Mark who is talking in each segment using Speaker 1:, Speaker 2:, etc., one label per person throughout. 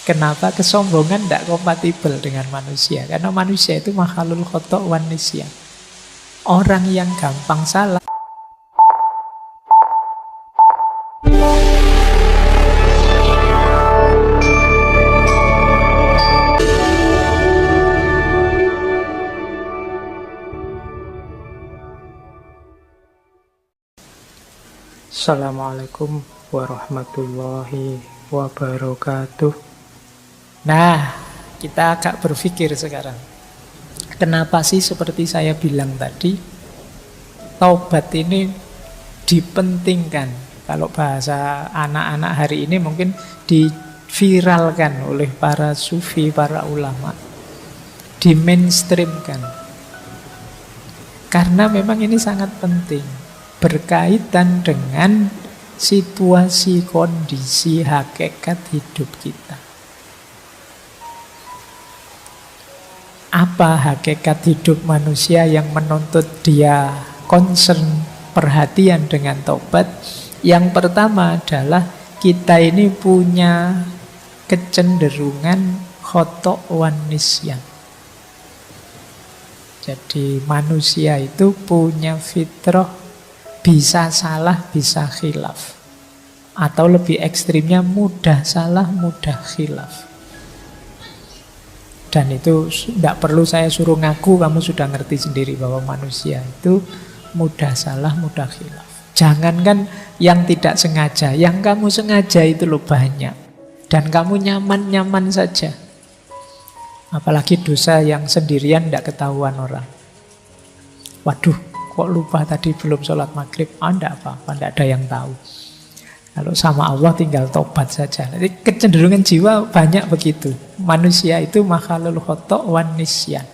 Speaker 1: Kenapa kesombongan tidak kompatibel dengan manusia? Karena manusia itu makhluk khotok wan nisyan. Orang yang gampang salah. Assalamualaikum warahmatullahi wabarakatuh. Nah, kita agak berpikir sekarang. Kenapa sih seperti saya bilang tadi, taubat ini dipentingkan. Kalau bahasa anak-anak hari ini mungkin diviralkan oleh para sufi, para ulama. Di-mainstreamkan. Karena memang ini sangat penting. Berkaitan dengan situasi, kondisi, hakikat hidup kita. Apa hakikat hidup manusia yang menuntut dia concern, perhatian dengan taubat? Yang pertama adalah kita ini punya kecenderungan khotok wan nisyan. Jadi manusia itu punya fitrah bisa salah, bisa khilaf. Atau lebih ekstrimnya mudah salah, mudah khilaf. Dan itu tidak perlu saya suruh ngaku, kamu sudah ngerti sendiri bahwa manusia itu mudah salah, mudah khilaf. Jangankan yang tidak sengaja, yang kamu sengaja itu loh banyak. Dan kamu nyaman-nyaman saja. Apalagi dosa yang sendirian tidak ketahuan orang. Waduh, kok lupa tadi belum sholat maghrib? Tidak apa-apa, tidak ada yang tahu. Kalau sama Allah tinggal tobat saja. Jadi kecenderungan jiwa banyak begitu. Manusia itu makhluk khotok wan nisyan.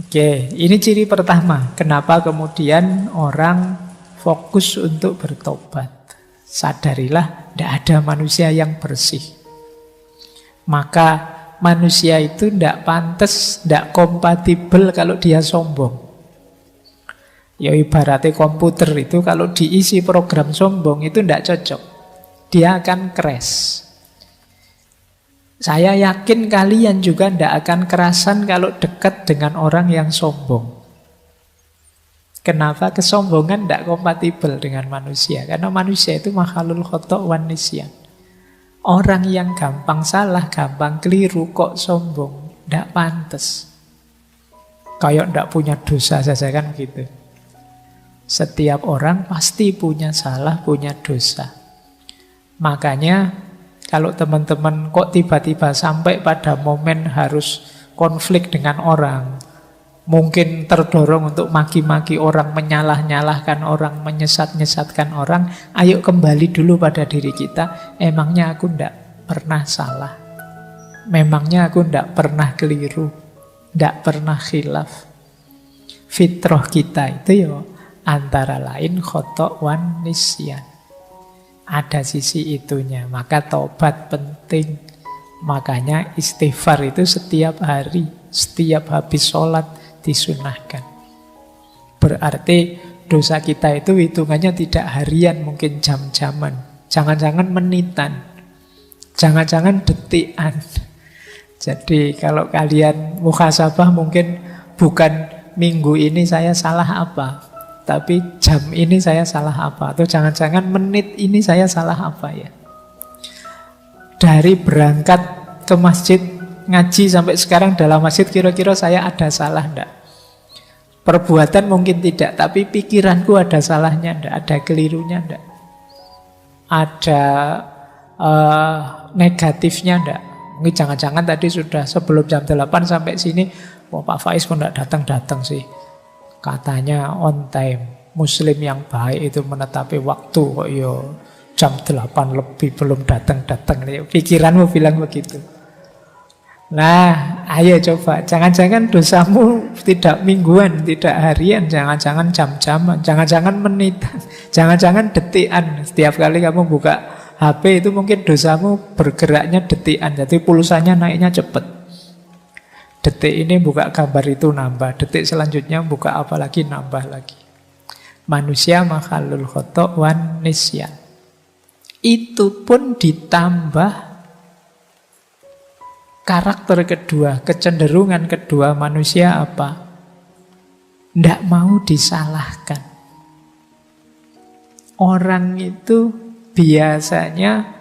Speaker 1: Oke, ini ciri pertama. Kenapa kemudian orang fokus untuk bertobat? Sadarilah, tidak ada manusia yang bersih. Maka manusia itu tidak pantas, tidak kompatibel kalau dia sombong. Ya ibaratnya komputer itu kalau diisi program sombong itu tidak cocok. Dia akan crash. Saya yakin kalian juga tidak akan kerasan kalau dekat dengan orang yang sombong. Kenapa? Kesombongan tidak kompatibel dengan manusia. Karena manusia itu makhluk khotok wan nisyan. Orang yang gampang salah, gampang keliru kok sombong, tidak pantas. Kayak tidak punya dosa saja kan gitu. Setiap orang pasti punya salah, punya dosa. Makanya kalau teman-teman kok tiba-tiba sampai pada momen harus konflik dengan orang, mungkin terdorong untuk maki-maki orang, menyalah-nyalahkan orang, menyesat-nyesatkan orang, ayo kembali dulu pada diri kita. Emangnya aku tidak pernah salah? Memangnya aku tidak pernah keliru? Tidak pernah khilaf? Fitrah kita itu ya antara lain khotok wan nisyan. Ada sisi itunya. Maka taubat penting. Makanya istighfar itu setiap hari, setiap habis sholat disunahkan. Berarti dosa kita itu hitungannya tidak harian, mungkin jam-jaman. Jangan-jangan menitan. Jangan-jangan detikan. Jadi kalau kalian muhasabah mungkin bukan minggu ini saya salah apa, tapi jam ini saya salah apa. Atau jangan-jangan menit ini saya salah apa ya. Dari berangkat ke masjid ngaji sampai sekarang dalam masjid kira-kira saya ada salah enggak? Perbuatan mungkin tidak, tapi pikiranku ada salahnya enggak? Ada kelirunya enggak? Ada negatifnya enggak? Mungkin jangan-jangan tadi sudah sebelum jam 8 sampai sini, wah Pak Faiz kok enggak datang-datang sih? Katanya on time. Muslim yang baik itu menetapi waktu kok yo jam 8 lebih belum datang-datang. Pikiranmu bilang begitu. Nah, ayo coba. Jangan-jangan dosamu tidak mingguan, tidak harian, jangan-jangan jam-jaman, jangan-jangan menitan, jangan-jangan detikan. Setiap kali kamu buka HP itu mungkin dosamu bergeraknya detikan. Jadi pulsanya naiknya cepat. Detik ini buka gambar itu nambah, detik selanjutnya buka apa lagi nambah lagi. Manusia makhluk khotok wan nisyan. Itu pun ditambah karakter kedua, kecenderungan kedua manusia apa? Tidak mau disalahkan. Orang itu biasanya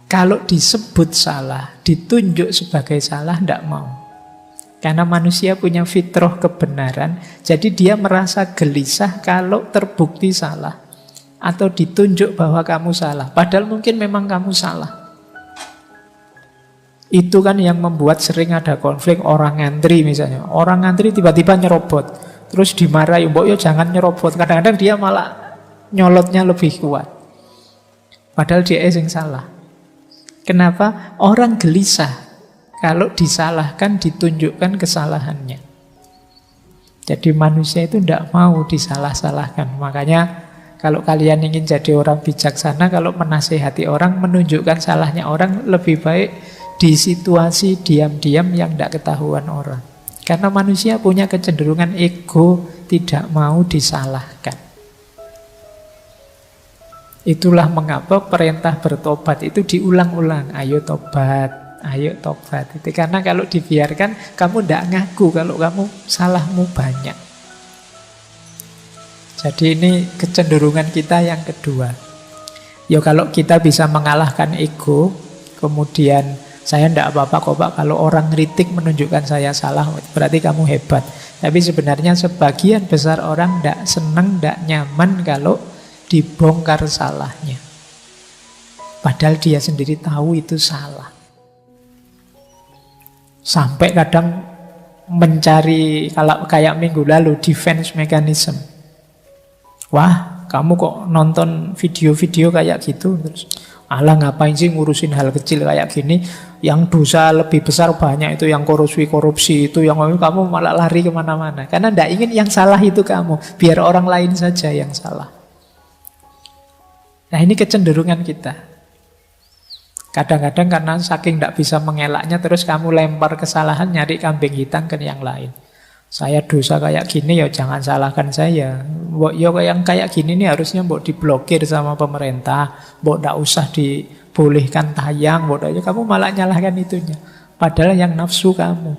Speaker 1: kalau disebut salah, ditunjuk sebagai salah, tidak mau. Karena manusia punya fitrah kebenaran, jadi dia merasa gelisah kalau terbukti salah. Atau ditunjuk bahwa kamu salah. Padahal mungkin memang kamu salah. Itu kan yang membuat sering ada konflik orang ngantri misalnya. Orang ngantri tiba-tiba nyerobot. Terus dimarahi, mbok yo jangan nyerobot. Kadang-kadang dia malah nyolotnya lebih kuat. Padahal dia yang salah. Kenapa? Orang gelisah kalau disalahkan, ditunjukkan kesalahannya. Jadi manusia itu tidak mau disalah-salahkan. Makanya kalau kalian ingin jadi orang bijaksana, kalau menasihati orang, menunjukkan salahnya orang, lebih baik di situasi diam-diam yang tidak ketahuan orang. Karena manusia punya kecenderungan ego, tidak mau disalahkan. Itulah mengapa perintah bertobat itu diulang-ulang. Ayo tobat, ayo tobat. Itu karena kalau dibiarkan, kamu tidak ngaku kalau kamu salahmu banyak. Jadi ini kecenderungan kita yang kedua. Ya kalau kita bisa mengalahkan ego, kemudian saya tidak apa-apa kok Pak, kalau orang kritik menunjukkan saya salah, berarti kamu hebat. Tapi sebenarnya sebagian besar orang tidak senang, tidak nyaman kalau dibongkar salahnya. Padahal dia sendiri tahu itu salah. Sampai kadang mencari, kalau kayak minggu lalu, defense mechanism. Wah, kamu kok nonton video-video kayak gitu? Terus, alah ngapain sih ngurusin hal kecil kayak gini? Yang dosa lebih besar banyak itu, yang korupsi itu, yang kamu malah lari kemana-mana. Karena tidak ingin yang salah itu kamu, biar orang lain saja yang salah. Nah ini kecenderungan kita. Kadang-kadang karena saking tidak bisa mengelaknya, terus kamu lempar kesalahan, nyari kambing hitam ke yang lain. Saya dosa kayak gini, ya jangan salahkan saya. Mbok yo yang kayak gini nih harusnya mbok diblokir sama pemerintah, mbok tidak usah dibolehkan tayang, mbok aja kamu malah nyalahkan itunya. Padahal yang nafsu kamu.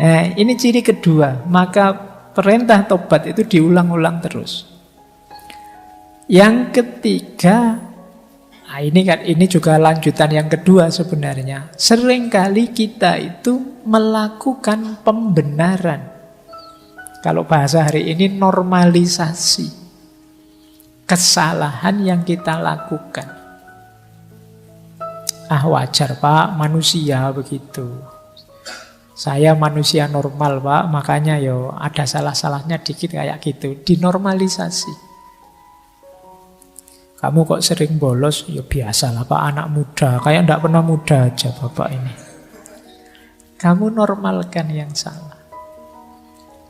Speaker 1: Nah ini ciri kedua. Maka perintah tobat itu diulang-ulang terus. Yang ketiga, nah ini juga lanjutan yang kedua sebenarnya. Seringkali kita itu melakukan pembenaran. Kalau bahasa hari ini normalisasi kesalahan yang kita lakukan. Ah wajar Pak, manusia begitu. Saya manusia normal Pak, makanya yo ada salah-salahnya dikit kayak gitu. Dinormalisasi. Kamu kok sering bolos? Ya biasalah Pak, anak muda. Kayak tidak pernah muda aja Bapak ini. Kamu normalkan yang salah.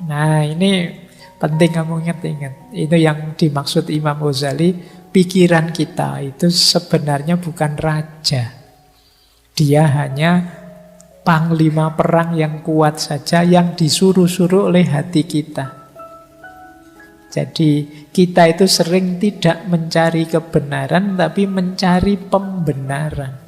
Speaker 1: Nah ini penting kamu ingat-ingat. Itu yang dimaksud Imam Ghazali. Pikiran kita itu sebenarnya bukan raja. Dia hanya panglima perang yang kuat saja, yang disuruh-suruh oleh hati kita. Jadi kita itu sering tidak mencari kebenaran, tapi mencari pembenaran.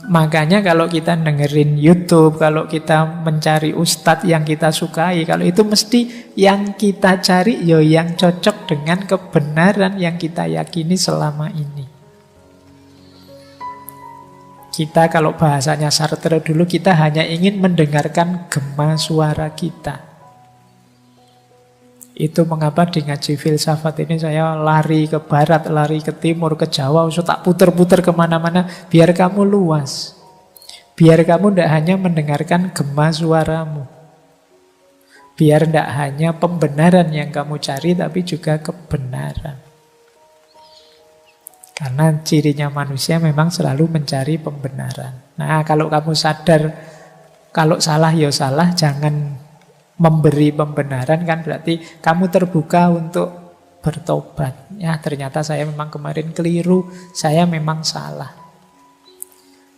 Speaker 1: Makanya kalau kita dengerin YouTube, kalau kita mencari ustadz yang kita sukai, kalau itu mesti yang kita cari yo yang cocok dengan kebenaran yang kita yakini selama ini. Kita kalau bahasanya Sartre dulu, kita hanya ingin mendengarkan gema suara kita. Itu mengapa di ngaji filsafat ini saya lari ke barat, lari ke timur, ke Jawa, usah tak puter-puter kemana-mana, biar kamu luas. Biar kamu tidak hanya mendengarkan gema suaramu. Biar tidak hanya pembenaran yang kamu cari, tapi juga kebenaran. Karena cirinya manusia memang selalu mencari pembenaran. Nah kalau kamu sadar, kalau salah ya salah, jangan memberi pembenaran, kan berarti kamu terbuka untuk bertobat. Ya ternyata saya memang kemarin keliru, saya memang salah.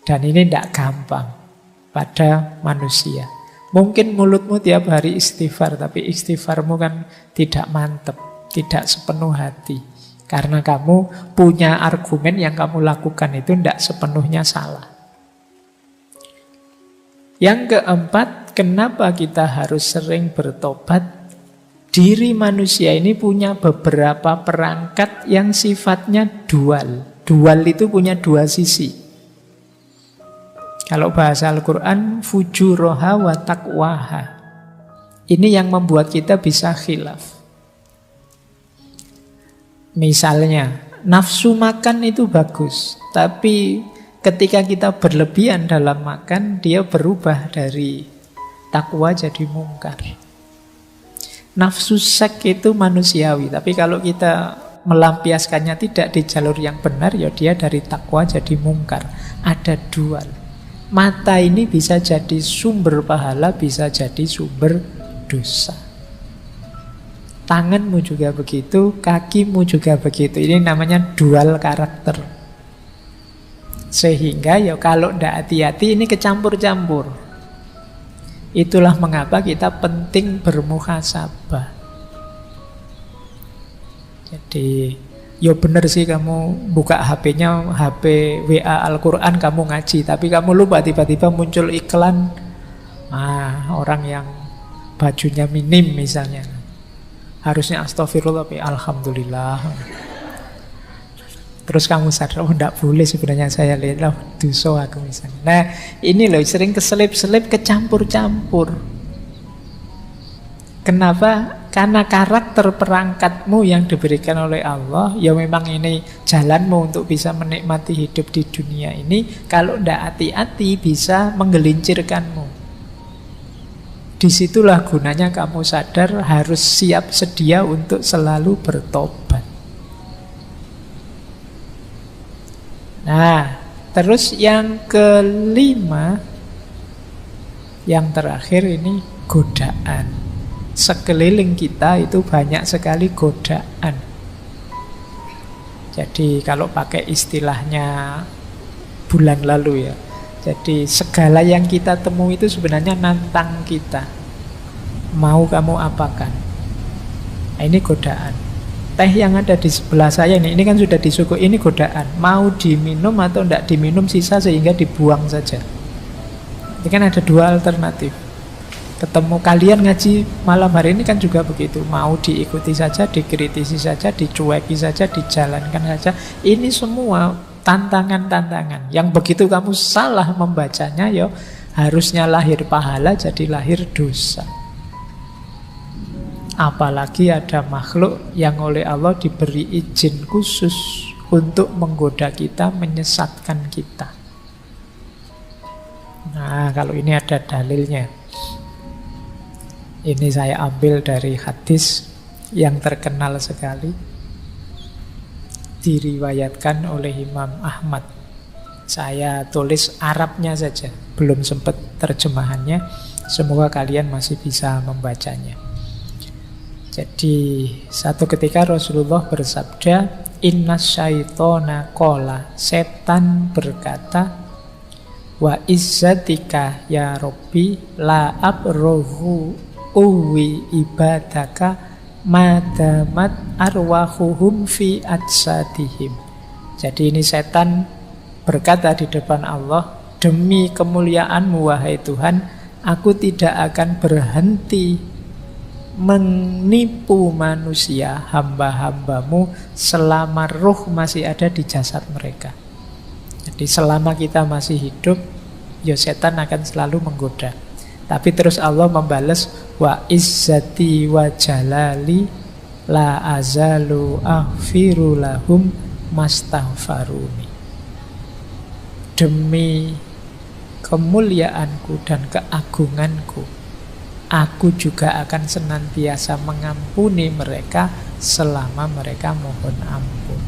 Speaker 1: Dan ini tidak gampang pada manusia. Mungkin mulutmu tiap hari istighfar, tapi istighfarmu kan tidak mantep, tidak sepenuh hati. Karena kamu punya argumen yang kamu lakukan itu tidak sepenuhnya salah. Yang keempat, kenapa kita harus sering bertobat? Diri manusia ini punya beberapa perangkat yang sifatnya dual. Dual itu punya dua sisi. Kalau bahasa Al-Quran, fujuroha wa taqwaha. Ini yang membuat kita bisa khilaf. Misalnya, nafsu makan itu bagus, tapi ketika kita berlebihan dalam makan, dia berubah dari takwa jadi mungkar. Nafsu seks itu manusiawi, tapi kalau kita melampiaskannya tidak di jalur yang benar, ya dia dari takwa jadi mungkar. Ada dual. Mata ini bisa jadi sumber pahala, bisa jadi sumber dosa. Tanganmu juga begitu, kakimu juga begitu. Ini namanya dual karakter. Sehingga ya kalau tidak hati-hati ini kecampur-campur. Itulah mengapa kita penting bermuhasabah. Jadi, ya benar sih kamu buka HP-nya, HP WA Al-Quran kamu ngaji, tapi kamu lupa tiba-tiba muncul iklan orang yang bajunya minim misalnya. Harusnya astagfirullah, tapi alhamdulillah. Terus kamu sadar, tidak boleh sebenarnya saya lihat, dosa aku misalnya. Nah, ini loh sering keselip-selip, kecampur-campur. Kenapa? Karena karakter perangkatmu yang diberikan oleh Allah, ya memang ini jalanmu untuk bisa menikmati hidup di dunia ini. Kalau tidak hati-hati bisa menggelincirkanmu. Disitulah gunanya kamu sadar harus siap sedia untuk selalu bertobat. Nah, terus yang kelima, yang terakhir ini godaan. Sekeliling kita itu banyak sekali godaan. Jadi kalau pakai istilahnya bulan lalu ya, jadi segala yang kita temui itu sebenarnya nantang kita. Mau kamu apakan? Nah, ini godaan. Teh yang ada di sebelah saya ini kan sudah disuguhi, ini godaan. Mau diminum atau tidak diminum, sisa sehingga dibuang saja. Ini kan ada dua alternatif. Ketemu kalian ngaji malam hari ini kan juga begitu. Mau diikuti saja, dikritisi saja, dicueki saja, dijalankan saja. Ini semua tantangan-tantangan yang begitu kamu salah membacanya, ya harusnya lahir pahala jadi lahir dosa. Apalagi ada makhluk yang oleh Allah diberi izin khusus untuk menggoda kita, menyesatkan kita. Nah, kalau ini ada dalilnya. Ini saya ambil dari hadis yang terkenal sekali, diriwayatkan oleh Imam Ahmad. Saya tulis Arabnya saja, belum sempat terjemahannya. Semoga kalian masih bisa membacanya. Jadi satu ketika Rasulullah bersabda, innas syaitona qala, setan berkata, wa izzatika ya Rabbi la abrohu uwi ibadaka madamat arwahuhum fi ajsadihim. Jadi ini setan berkata di depan Allah, demi kemuliaanmu wahai Tuhan, aku tidak akan berhenti menipu manusia, hamba-hambamu, selama ruh masih ada di jasad mereka. Jadi selama kita masih hidup, ya setan akan selalu menggoda. Tapi terus Allah membalas, wa izzati wa jalali la azalu aghfiru lahum mastaghfaruni. Demi kemuliaanku dan keagunganku, aku juga akan senantiasa mengampuni mereka selama mereka mohon ampun.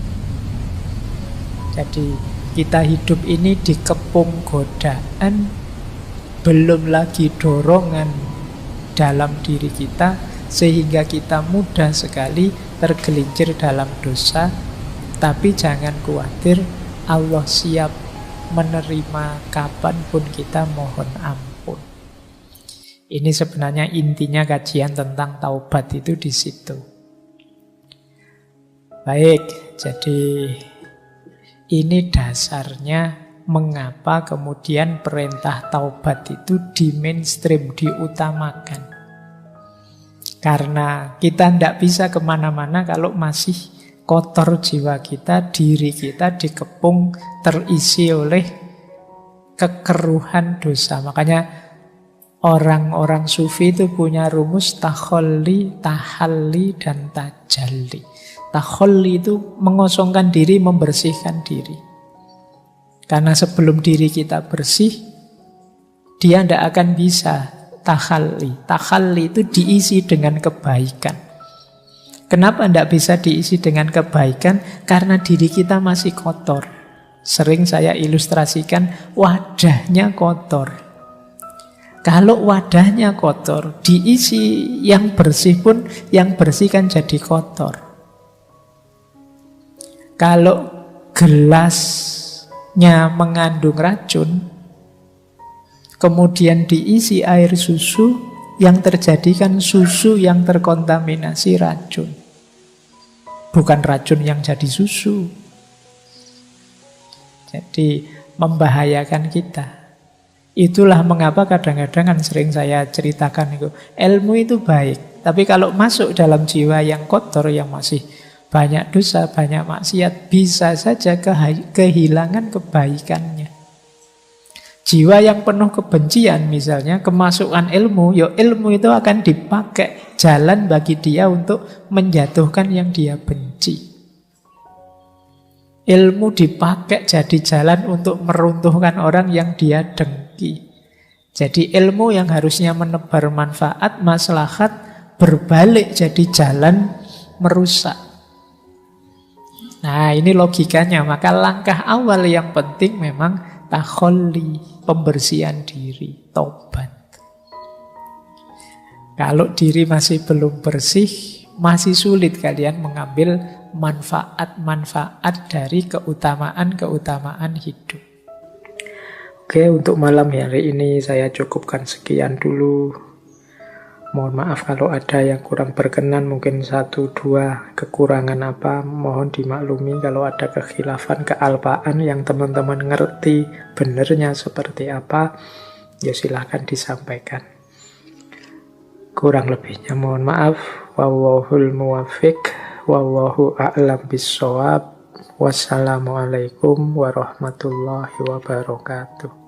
Speaker 1: Jadi kita hidup ini dikepung godaan, belum lagi dorongan dalam diri kita, sehingga kita mudah sekali tergelincir dalam dosa. Tapi jangan khawatir, Allah siap menerima kapanpun kita mohon ampun. Ini sebenarnya intinya kajian tentang taubat itu di situ. Baik, jadi ini dasarnya mengapa kemudian perintah taubat itu di mainstream, diutamakan. Karena kita tidak bisa kemana-mana kalau masih kotor jiwa kita, diri kita dikepung, terisi oleh kekeruhan dosa. Makanya orang-orang sufi itu punya rumus takholli, tahalli, dan tajalli. Takholli itu mengosongkan diri, membersihkan diri. Karena sebelum diri kita bersih, dia tidak akan bisa takhalli. Takhalli itu diisi dengan kebaikan. Kenapa tidak bisa diisi dengan kebaikan? Karena diri kita masih kotor. Sering saya ilustrasikan, wadahnya kotor. Kalau wadahnya kotor, diisi yang bersih pun, yang bersih kan jadi kotor. Kalau gelasnya mengandung racun, kemudian diisi air susu, yang terjadi kan susu yang terkontaminasi racun. Bukan racun yang jadi susu. Jadi membahayakan kita. Itulah mengapa kadang-kadang kan sering saya ceritakan itu, ilmu itu baik, tapi kalau masuk dalam jiwa yang kotor, yang masih banyak dosa, banyak maksiat, bisa saja kehilangan kebaikannya. Jiwa yang penuh kebencian misalnya, kemasukan ilmu, ya ilmu itu akan dipakai jalan bagi dia untuk menjatuhkan yang dia benci. Ilmu dipakai jadi jalan untuk meruntuhkan orang yang dia dengki. Jadi ilmu yang harusnya menebar manfaat, maslahat, berbalik jadi jalan merusak. Nah, ini logikanya. Maka langkah awal yang penting memang takholli, pembersihan diri, taubat. Kalau diri masih belum bersih, masih sulit kalian mengambil manfaat-manfaat dari keutamaan-keutamaan hidup. Oke, untuk malam hari ini saya cukupkan sekian dulu. Mohon maaf kalau ada yang kurang berkenan, mungkin 1-2 kekurangan apa, mohon dimaklumi. Kalau ada kekhilafan, kealpaan yang teman-teman ngerti benernya seperti apa, ya silahkan disampaikan. Kurang lebihnya mohon maaf. Wallahul muwaffiq, wallahu a'lam bissawab. Wassalamualaikum warahmatullahi wabarakatuh.